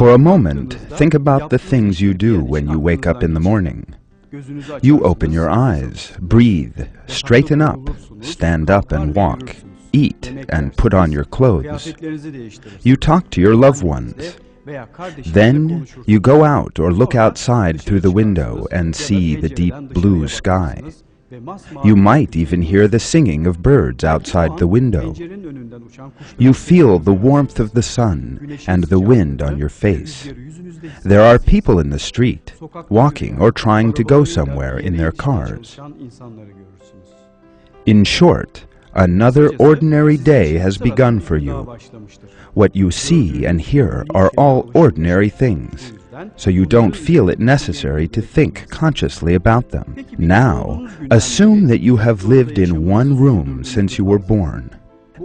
For a moment, think about the things you do when you wake up in the morning. You open your eyes, breathe, straighten up, stand up and walk, eat and put on your clothes. You talk to your loved ones. Then you go out or look outside through the window and see the deep blue sky. You might even hear the singing of birds outside the window. You feel the warmth of the sun and the wind on your face. There are people in the street, walking or trying to go somewhere in their cars. In short, another ordinary day has begun for you. What you see and hear are all ordinary things, so you don't feel it necessary to think consciously about them. Now, assume that you have lived in one room since you were born.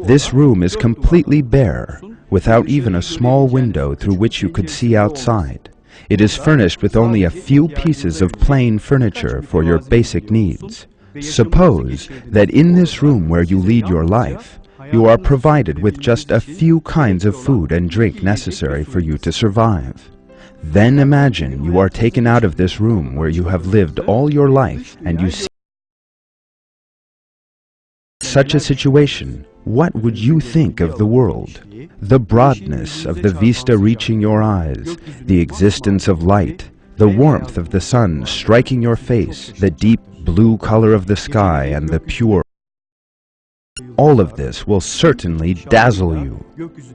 This room is completely bare, without even a small window through which you could see outside. It is furnished with only a few pieces of plain furniture for your basic needs. Suppose that in this room where you lead your life, you are provided with just a few kinds of food and drink necessary for you to survive. Then imagine you are taken out of this room where you have lived all your life and you see such a situation. What would you think of the world? The broadness of the vista reaching your eyes, the existence of light, the warmth of the sun striking your face, the deep blue color of the sky and the pure. All of this will certainly dazzle you.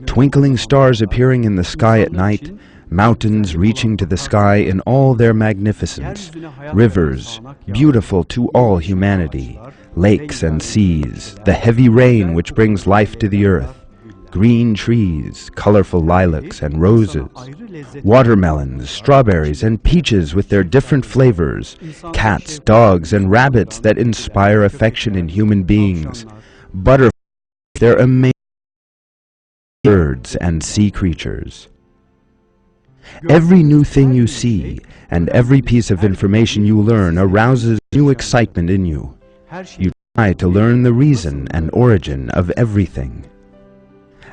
Twinkling stars appearing in the sky at night, mountains reaching to the sky in all their magnificence, rivers, beautiful to all humanity, lakes and seas, the heavy rain which brings life to the earth, green trees, colorful lilacs and roses, watermelons, strawberries and peaches with their different flavors, cats, dogs and rabbits that inspire affection in human beings, butterflies, their amazing birds and sea creatures. Every new thing you see and every piece of information you learn arouses new excitement in you. You try to learn the reason and origin of everything.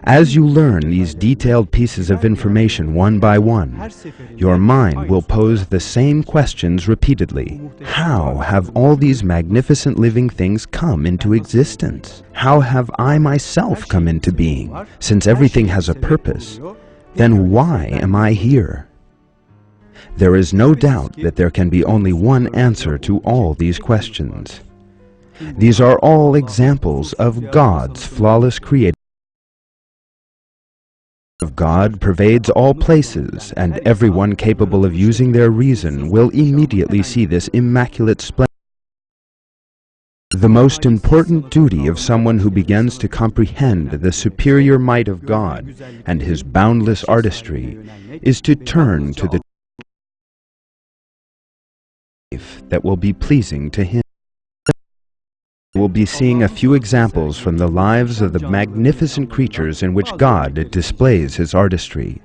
As you learn these detailed pieces of information one by one, your mind will pose the same questions repeatedly. How have all these magnificent living things come into existence? How have I myself come into being? Since everything has a purpose, then why am I here? There is no doubt that there can be only one answer to all these questions. These are all examples of God's flawless creation. Of God pervades all places, and everyone capable of using their reason will immediately see this immaculate splendor. The most important duty of someone who begins to comprehend the superior might of God and His boundless artistry is to turn to the life that will be pleasing to Him. We'll be seeing a few examples from the lives of the magnificent creatures in which God displays His artistry.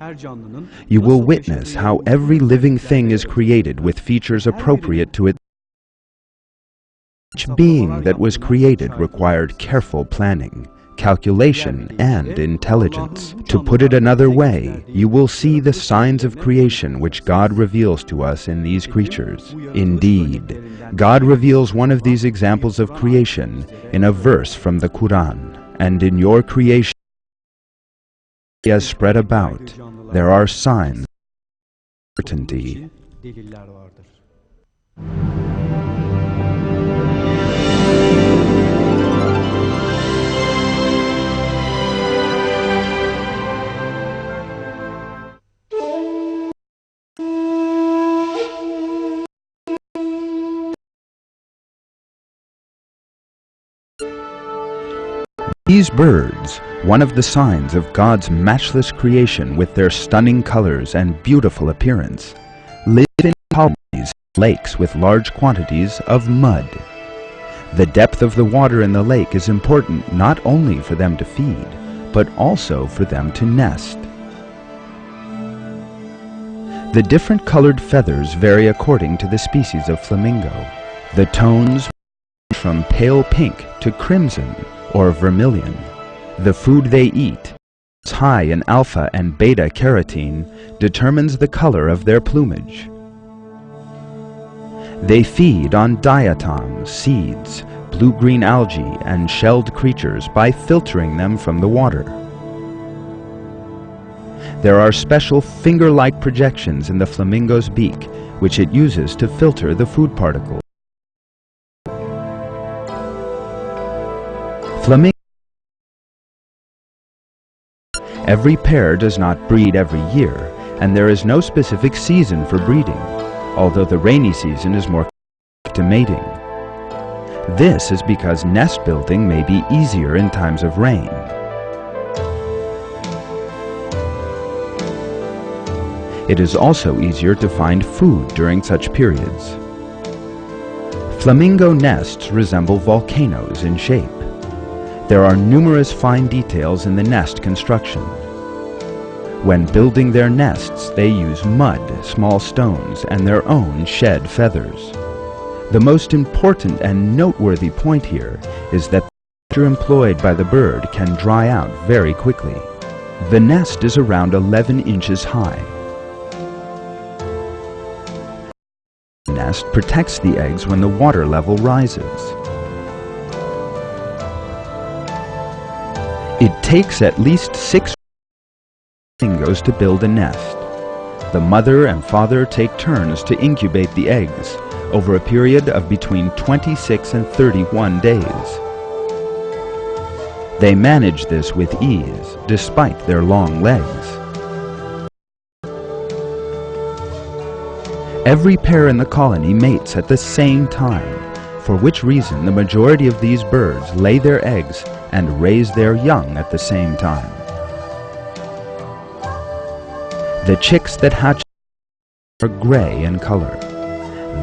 You will witness how every living thing is created with features appropriate to it. Each being that was created required careful planning, calculation, and intelligence. To put it another way, you will see the signs of creation which God reveals to us in these creatures. Indeed, God reveals one of these examples of creation in a verse from the Quran. And in your creation, as spread about, there are signs of certainty. These birds, one of the signs of God's matchless creation with their stunning colors and beautiful appearance, live in colonies, lakes with large quantities of mud. The depth of the water in the lake is important not only for them to feed, but also for them to nest. The different colored feathers vary according to the species of flamingo. The tones range from pale pink to crimson or vermilion. The food they eat high in alpha and beta carotene determines the color of their plumage. They feed on diatoms, seeds, blue-green algae, and shelled creatures by filtering them from the water. There are special finger-like projections in the flamingo's beak, which it uses to filter the food particles. Every pair does not breed every year, and there is no specific season for breeding, although the rainy season is more to mating. This is because nest building may be easier in times of rain. It is also easier to find food during such periods. Flamingo nests resemble volcanoes in shape. There are numerous fine details in the nest construction. When building their nests, they use mud, small stones, and their own shed feathers. The most important and noteworthy point here is that the water employed by the bird can dry out very quickly. The nest is around 11 inches high. The nest protects the eggs when the water level rises. It takes at least 6 flamingos to build a nest. The mother and father take turns to incubate the eggs over a period of between 26 and 31 days. They manage this with ease, despite their long legs. Every pair in the colony mates at the same time, for which reason the majority of these birds lay their eggs and raise their young at the same time. The chicks that hatch are gray in color.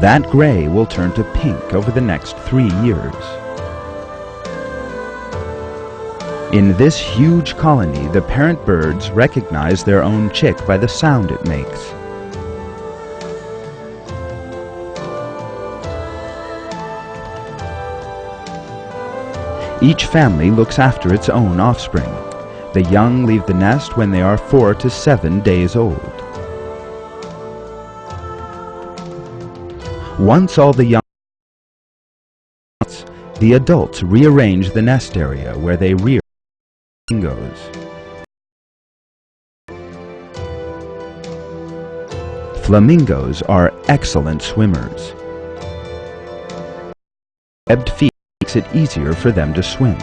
That gray will turn to pink over the next 3 years. In this huge colony, the parent birds recognize their own chick by the sound it makes. Each family looks after its own offspring. The young leave the nest when they are 4 to 7 days old. Once all the young the adults rearrange the nest area where they rear flamingos. Flamingos are excellent swimmers. Webbed feet makes it easier for them to swim.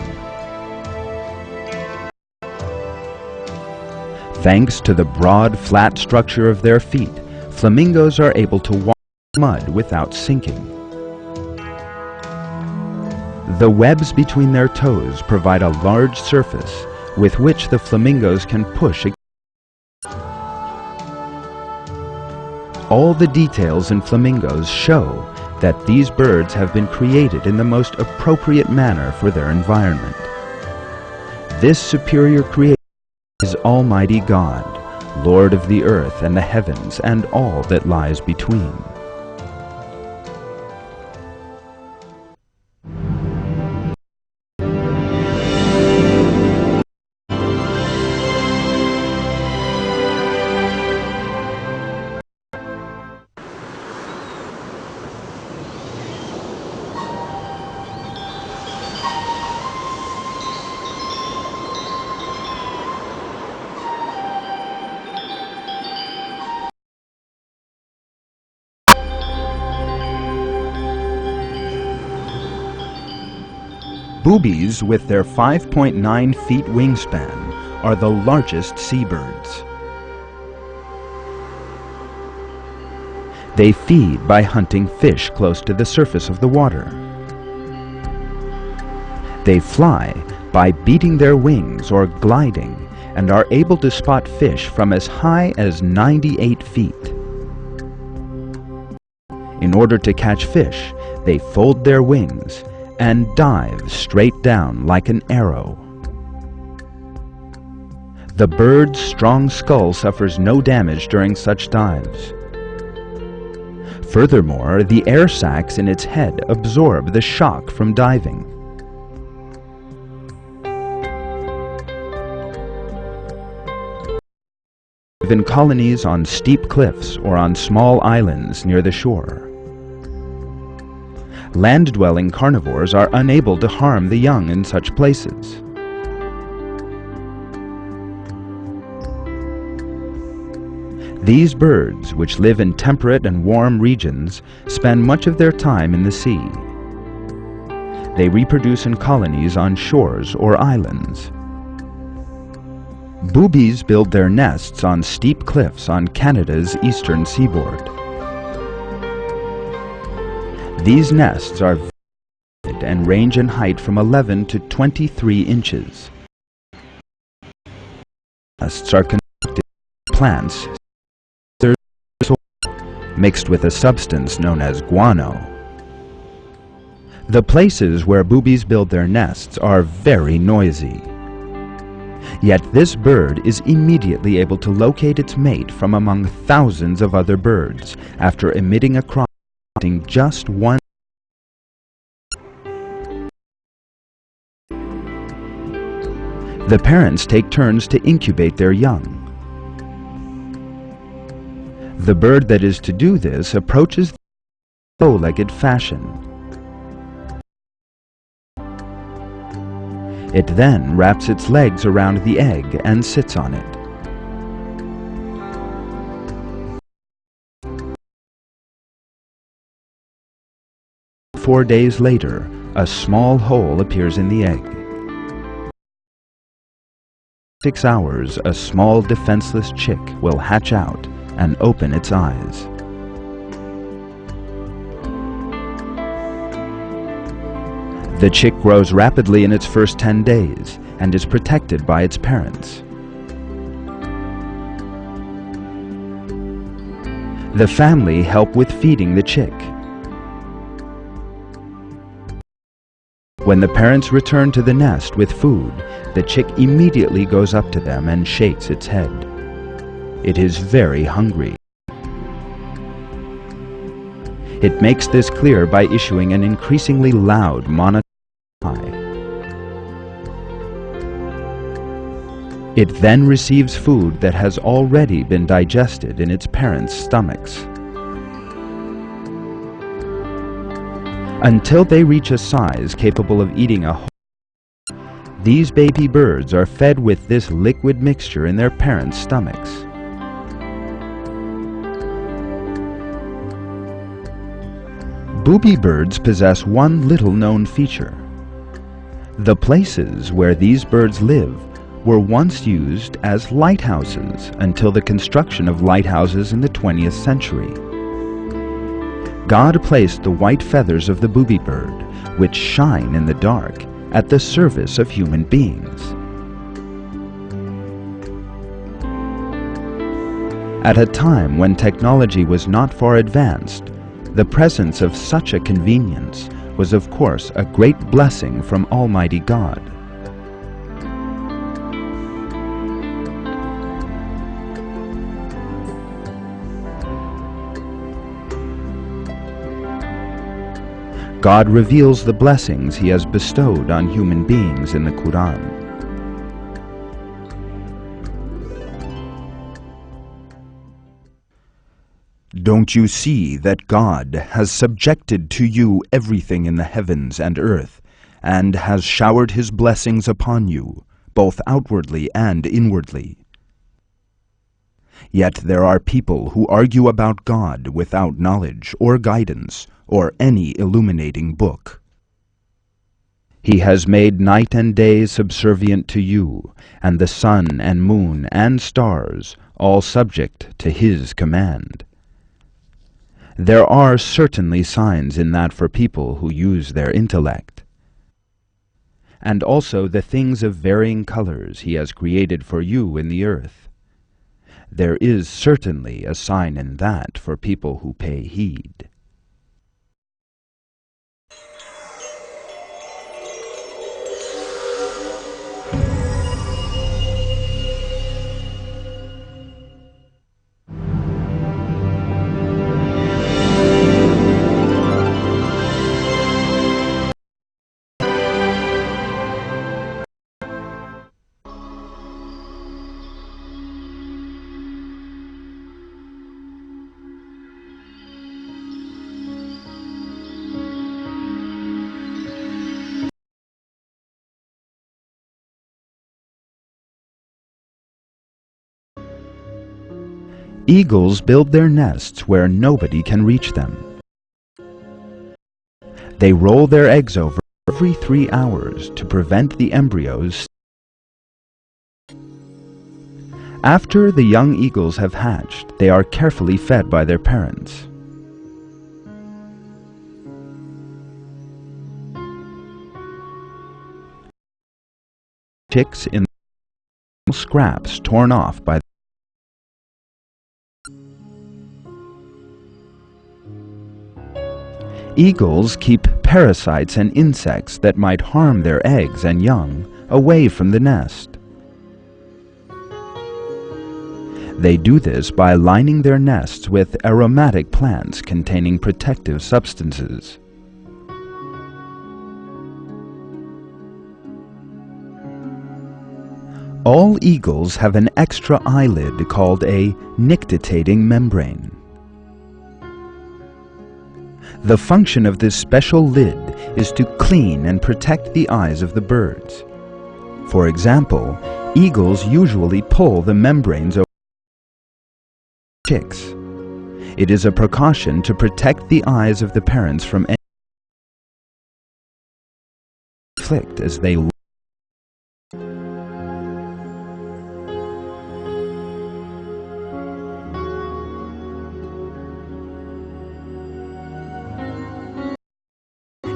Thanks to the broad, flat structure of their feet, flamingos are able to walk in mud without sinking. The webs between their toes provide a large surface with which the flamingos can push against. All the details in flamingos show that these birds have been created in the most appropriate manner for their environment. This superior creation is Almighty God, Lord of the earth and the heavens and all that lies between. Boobies, with their 5.9 feet wingspan, are the largest seabirds. They feed by hunting fish close to the surface of the water. They fly by beating their wings or gliding and are able to spot fish from as high as 98 feet. In order to catch fish, they fold their wings and dive straight down like an arrow. The bird's strong skull suffers no damage during such dives. Furthermore, the air sacs in its head absorb the shock from diving. live in colonies on steep cliffs or on small islands near the shore. Land-dwelling carnivores are unable to harm the young in such places. These birds, which live in temperate and warm regions, spend much of their time in the sea. They reproduce in colonies on shores or islands. Boobies build their nests on steep cliffs on Canada's eastern seaboard. These nests are vivid and range in height from 11 to 23 inches. Nests are constructed with plants mixed with a substance known as guano. The places where boobies build their nests are very noisy. Yet this bird is immediately able to locate its mate from among thousands of other birds after emitting a cry just one. The parents take turns to incubate their young. The bird that is to do this approaches the bow-legged fashion. It then wraps its legs around the egg and sits on it. Four days later, a small hole appears in the egg. 6 hours, a small defenseless chick will hatch out and open its eyes. The chick grows rapidly in its first 10 days and is protected by its parents. The family help with feeding the chick. When the parents return to the nest with food, the chick immediately goes up to them and shakes its head. It is very hungry. It makes this clear by issuing an increasingly loud monotone cry. It then receives food that has already been digested in its parents' stomachs. Until they reach a size capable of eating a whole, these baby birds are fed with this liquid mixture in their parents' stomachs. Booby birds possess one little known feature. The places where these birds live were once used as lighthouses until the construction of lighthouses in the 20th century. God placed the white feathers of the booby bird, which shine in the dark, at the service of human beings. At a time when technology was not far advanced, the presence of such a convenience was of course a great blessing from Almighty God. God reveals the blessings He has bestowed on human beings in the Quran. Don't you see that God has subjected to you everything in the heavens and earth, and has showered His blessings upon you, both outwardly and inwardly? Yet there are people who argue about God without knowledge or guidance or any illuminating book. He has made night and day subservient to you, and the sun and moon and stars all subject to His command. There are certainly signs in that for people who use their intellect. And also the things of varying colors He has created for you in the earth. There is certainly a sign in that for people who pay heed. Eagles build their nests where nobody can reach them. They roll their eggs over every 3 hours to prevent the embryos. After the young eagles have hatched, they are carefully fed by their parents. Chicks in scraps torn off by eagles keep parasites and insects that might harm their eggs and young away from the nest. They do this by lining their nests with aromatic plants containing protective substances. All eagles have an extra eyelid called a nictitating membrane. The function of this special lid is to clean and protect the eyes of the birds. For example, eagles usually pull the membranes over chicks. It is a precaution to protect the eyes of the parents from any conflict as they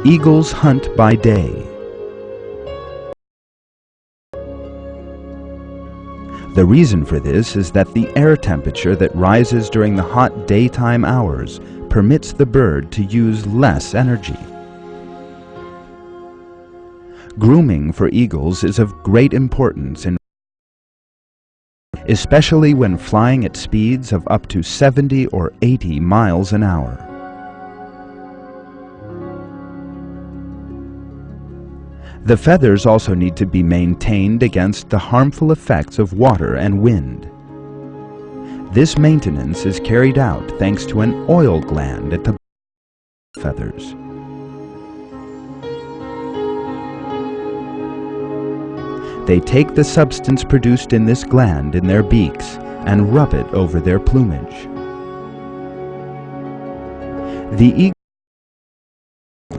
Eagles hunt by day. The reason for this is that the air temperature that rises during the hot daytime hours permits the bird to use less energy. Grooming for eagles is of great importance, especially when flying at speeds of up to 70 or 80 miles an hour. The feathers also need to be maintained against the harmful effects of water and wind. This maintenance is carried out thanks to an oil gland at the feathers. They take the substance produced in this gland in their beaks and rub it over their plumage. The eagle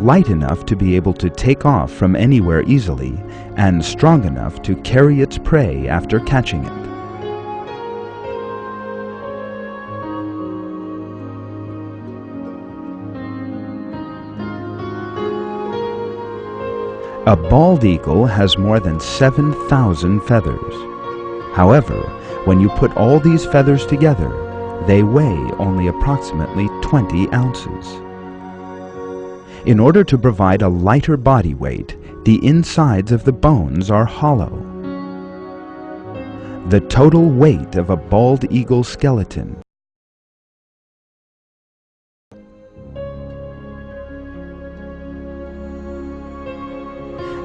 light enough to be able to take off from anywhere easily and strong enough to carry its prey after catching it. A bald eagle has more than 7,000 feathers. However, when you put all these feathers together, they weigh only approximately 20 ounces. In order to provide a lighter body weight, the insides of the bones are hollow. The total weight of a bald eagle skeleton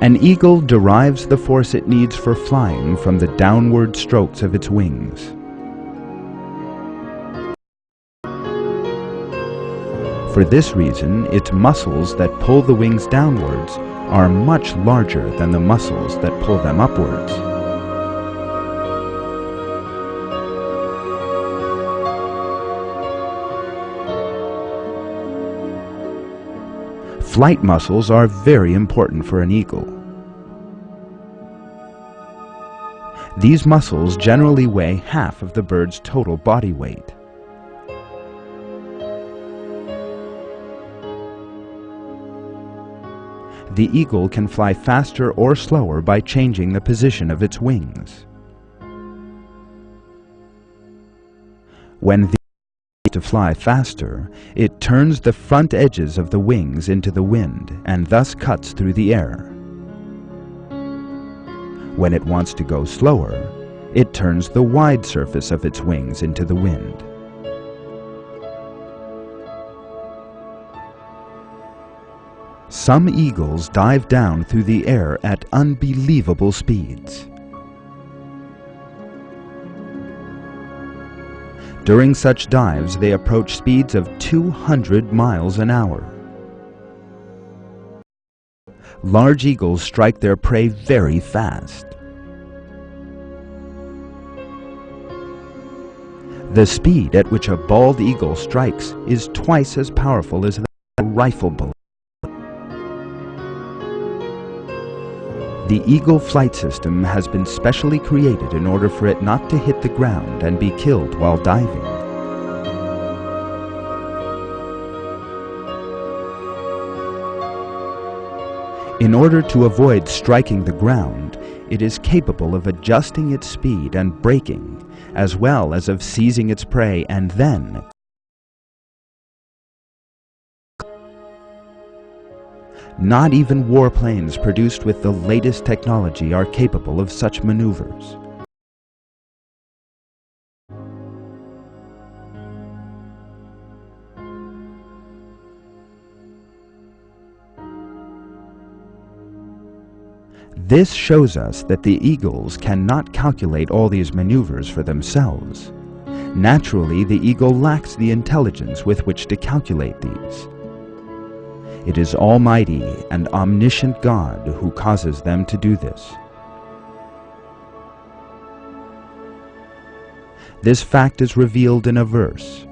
An eagle derives the force it needs for flying from the downward strokes of its wings. For this reason, its muscles that pull the wings downwards are much larger than the muscles that pull them upwards. Flight muscles are very important for an eagle. These muscles generally weigh half of the bird's total body weight. The eagle can fly faster or slower by changing the position of its wings. When the to fly faster, it turns the front edges of the wings into the wind and thus cuts through the air. When it wants to go slower, it turns the wide surface of its wings into the wind. Some eagles dive down through the air at unbelievable speeds. During such dives, they approach speeds of 200 miles an hour. Large eagles strike their prey very fast. The speed at which a bald eagle strikes is twice as powerful as a rifle bullet. The eagle flight system has been specially created in order for it not to hit the ground and be killed while diving. In order to avoid striking the ground, it is capable of adjusting its speed and braking, as well as of seizing its prey and then not even warplanes produced with the latest technology are capable of such maneuvers. This shows us that the eagles cannot calculate all these maneuvers for themselves. Naturally, the eagle lacks the intelligence with which to calculate these. It is Almighty and omniscient God who causes them to do this. This fact is revealed in a verse.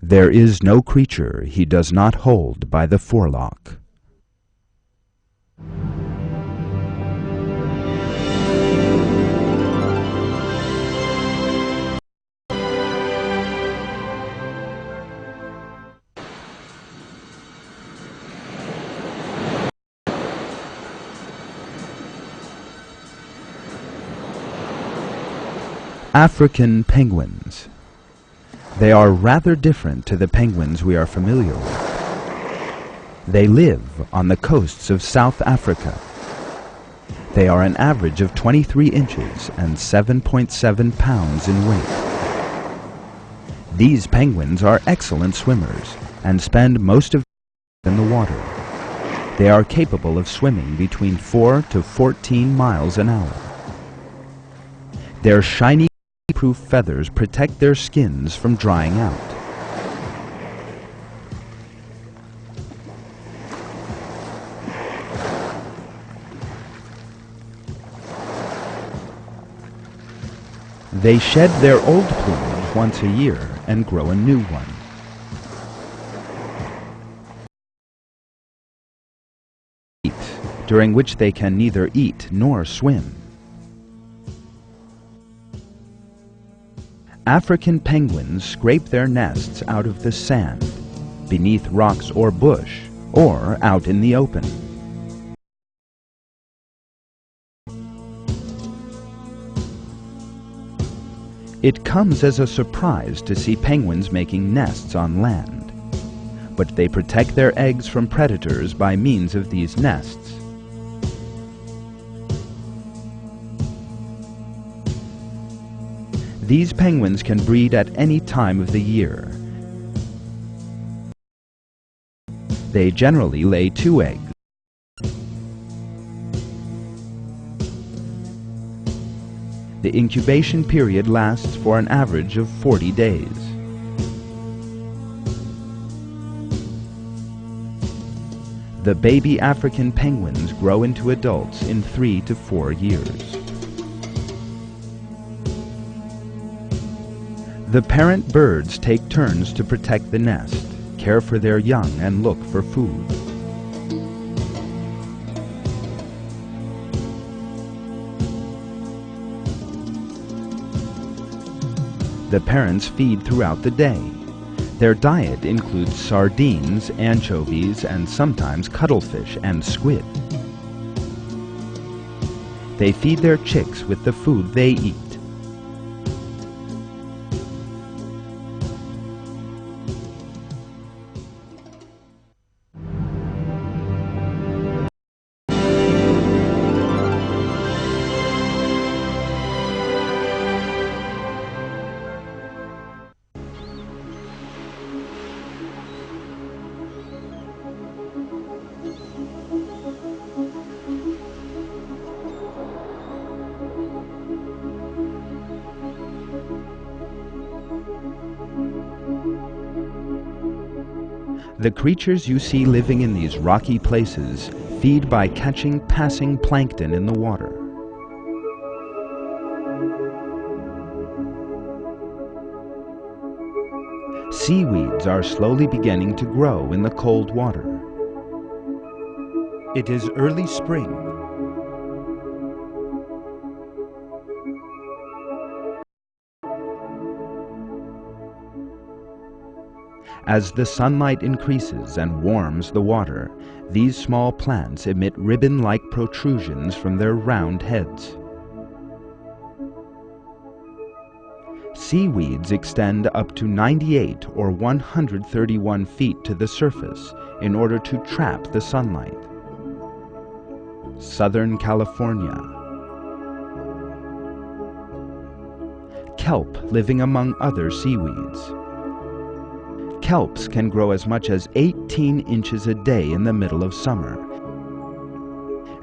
There is no creature he does not hold by the forelock. African penguins. They are rather different to the penguins we are familiar with. They live on the coasts of South Africa. They are an average of 23 inches and 7.7 pounds in weight. These penguins are excellent swimmers and spend most of their time in the water. They are capable of swimming between 4 to 14 miles an hour. Their shiny proof feathers protect their skins from drying out. They shed their old plumage once a year and grow a new one. During which they can neither eat nor swim. African penguins scrape their nests out of the sand, beneath rocks or bush, or out in the open. It comes as a surprise to see penguins making nests on land, but they protect their eggs from predators by means of these nests. These penguins can breed at any time of the year. They generally lay 2 eggs. The incubation period lasts for an average of 40 days. The baby African penguins grow into adults in 3 to 4 years. The parent birds take turns to protect the nest, care for their young, and look for food. The parents feed throughout the day. Their diet includes sardines, anchovies, and sometimes cuttlefish and squid. They feed their chicks with the food they eat. The creatures you see living in these rocky places feed by catching passing plankton in the water. Seaweeds are slowly beginning to grow in the cold water. It is early spring. As the sunlight increases and warms the water, these small plants emit ribbon-like protrusions from their round heads. Seaweeds extend up to 98 or 131 feet to the surface in order to trap the sunlight. Southern California. Kelp living among other seaweeds. Kelps can grow as much as 18 inches a day in the middle of summer,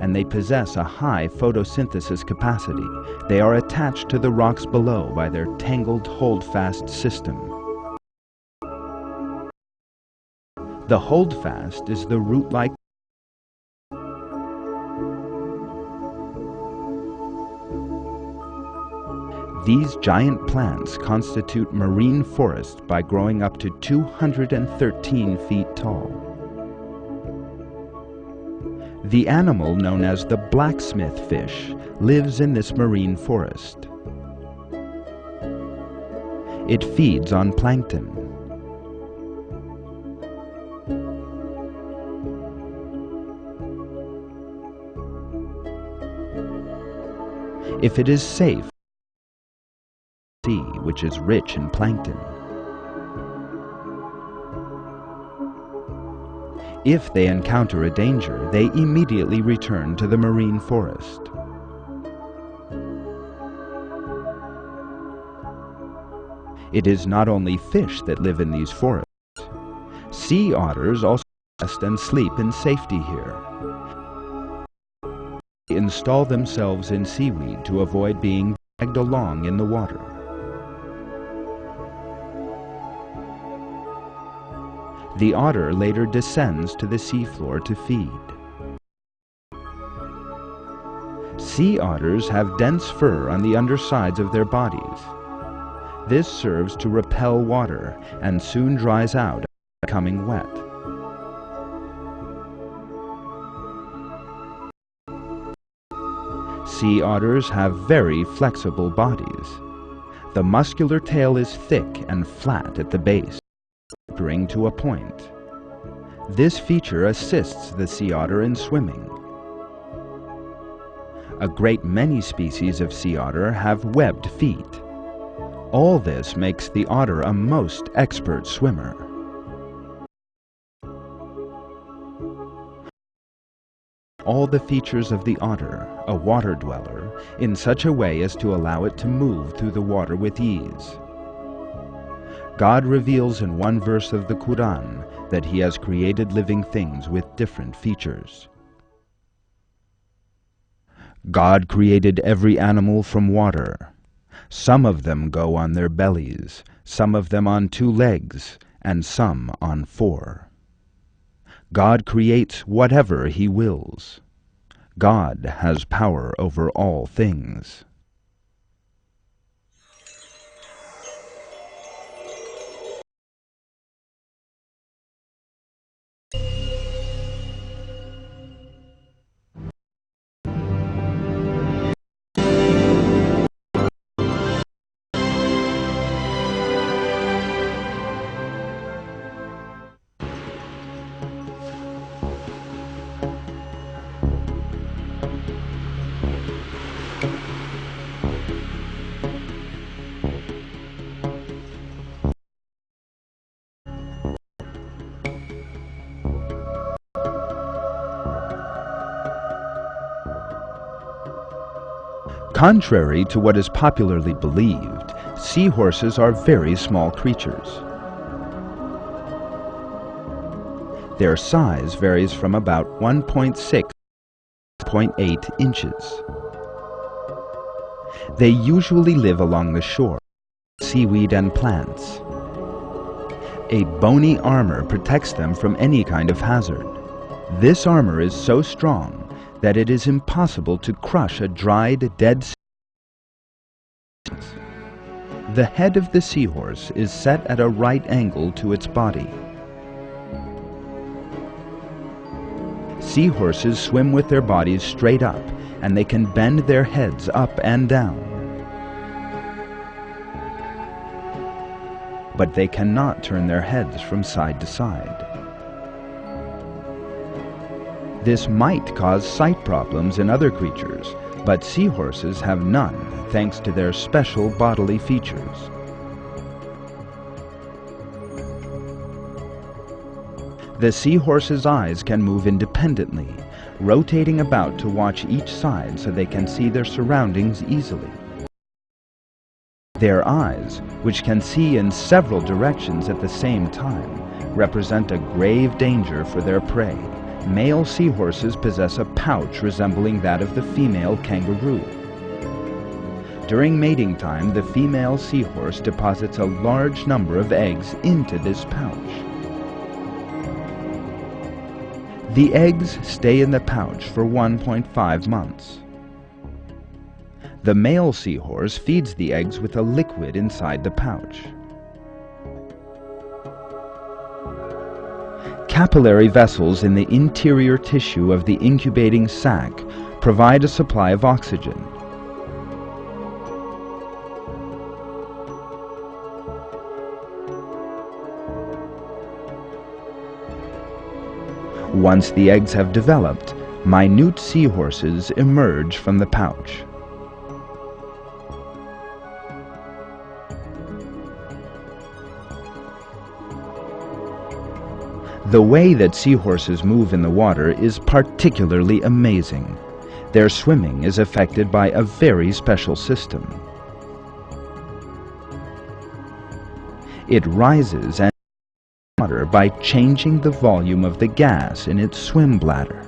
and they possess a high photosynthesis capacity. They are attached to the rocks below by their tangled holdfast system. The holdfast is the root-like. These giant plants constitute marine forest by growing up to 213 feet tall. The animal known as the blacksmith fish lives in this marine forest. It feeds on plankton. If it is safe, which is rich in plankton. If they encounter a danger, they immediately return to the marine forest. It is not only fish that live in these forests. Sea otters also rest and sleep in safety here. They install themselves in seaweed to avoid being dragged along in the water. The otter later descends to the seafloor to feed. Sea otters have dense fur on the undersides of their bodies. This serves to repel water and soon dries out, becoming wet. Sea otters have very flexible bodies. The muscular tail is thick and flat at the base, tapering to a point. This feature assists the sea otter in swimming. A great many species of sea otter have webbed feet. All this makes the otter a most expert swimmer. All the features of the otter, a water dweller, in such a way as to allow it to move through the water with ease. God reveals in one verse of the Quran that He has created living things with different features. God created every animal from water. Some of them go on their bellies, some of them on 2 legs, and some on 4. God creates whatever He wills. God has power over all things. Contrary to what is popularly believed, seahorses are very small creatures. Their size varies from about 1.6 to 0.8 inches. They usually live along the shore, seaweed and plants. A bony armor protects them from any kind of hazard. This armor is so strong that it is impossible to crush a dried, dead sea. The head of the seahorse is set at a right angle to its body. Seahorses swim with their bodies straight up, and they can bend their heads up and down. But they cannot turn their heads from side to side. This might cause sight problems in other creatures, but seahorses have none thanks to their special bodily features. The seahorse's eyes can move independently, rotating about to watch each side so they can see their surroundings easily. Their eyes, which can see in several directions at the same time, represent a grave danger for their prey. Male seahorses possess a pouch resembling that of the female kangaroo. During mating time, the female seahorse deposits a large number of eggs into this pouch. The eggs stay in the pouch for 1.5 months. The male seahorse feeds the eggs with a liquid inside the pouch. Capillary vessels in the interior tissue of the incubating sac provide a supply of oxygen. Once the eggs have developed, minute seahorses emerge from the pouch. The way that seahorses move in the water is particularly amazing. Their swimming is affected by a very special system. It rises and water by changing the volume of the gas in its swim bladder.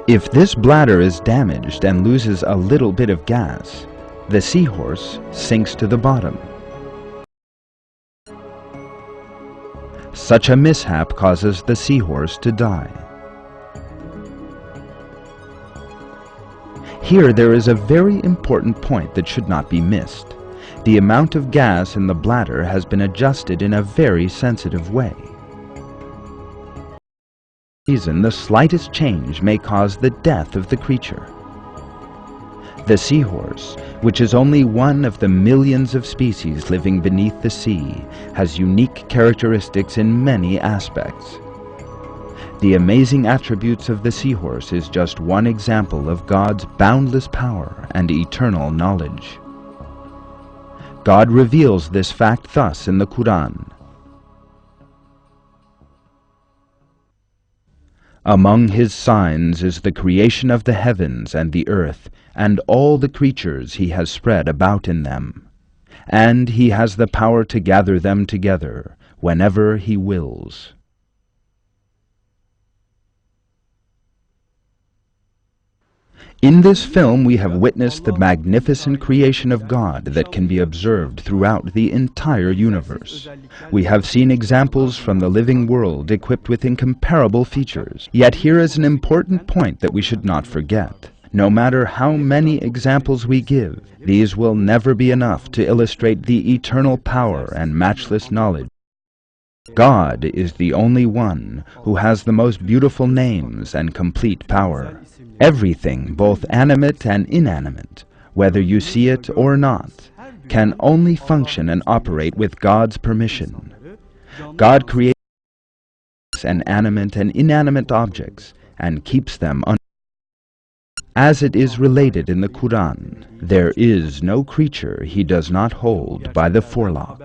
If this bladder is damaged and loses a little bit of gas, the seahorse sinks to the bottom. Such a mishap causes the seahorse to die. Here there is a very important point that should not be missed. The amount of gas in the bladder has been adjusted in a very sensitive way. For this reason, the slightest change may cause the death of the creature. The seahorse, which is only one of the millions of species living beneath the sea, has unique characteristics in many aspects. The amazing attributes of the seahorse is just one example of God's boundless power and eternal knowledge. God reveals this fact thus in the Quran. Among his signs is the creation of the heavens and the earth, and all the creatures he has spread about in them. And he has the power to gather them together whenever he wills. In this film we have witnessed the magnificent creation of God that can be observed throughout the entire universe. We have seen examples from the living world equipped with incomparable features. Yet here is an important point that we should not forget. No matter how many examples we give, these will never be enough to illustrate the eternal power and matchless knowledge. God is the only one who has the most beautiful names and complete power. Everything, both animate and inanimate, whether you see it or not, can only function and operate with God's permission. God creates animate and inanimate objects and keeps them under. As it is related in the Quran, there is no creature he does not hold by the forelock.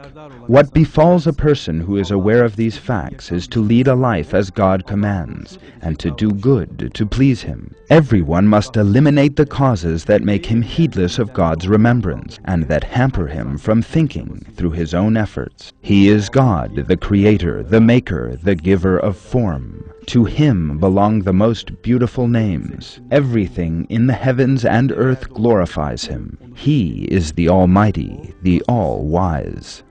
What befalls a person who is aware of these facts is to lead a life as God commands, and to do good to please him. Everyone must eliminate the causes that make him heedless of God's remembrance, and that hamper him from thinking through his own efforts. He is God, the Creator, the Maker, the Giver of form. To him belong the most beautiful names. Everything in the heavens and earth glorifies him. He is the Almighty, the All-Wise.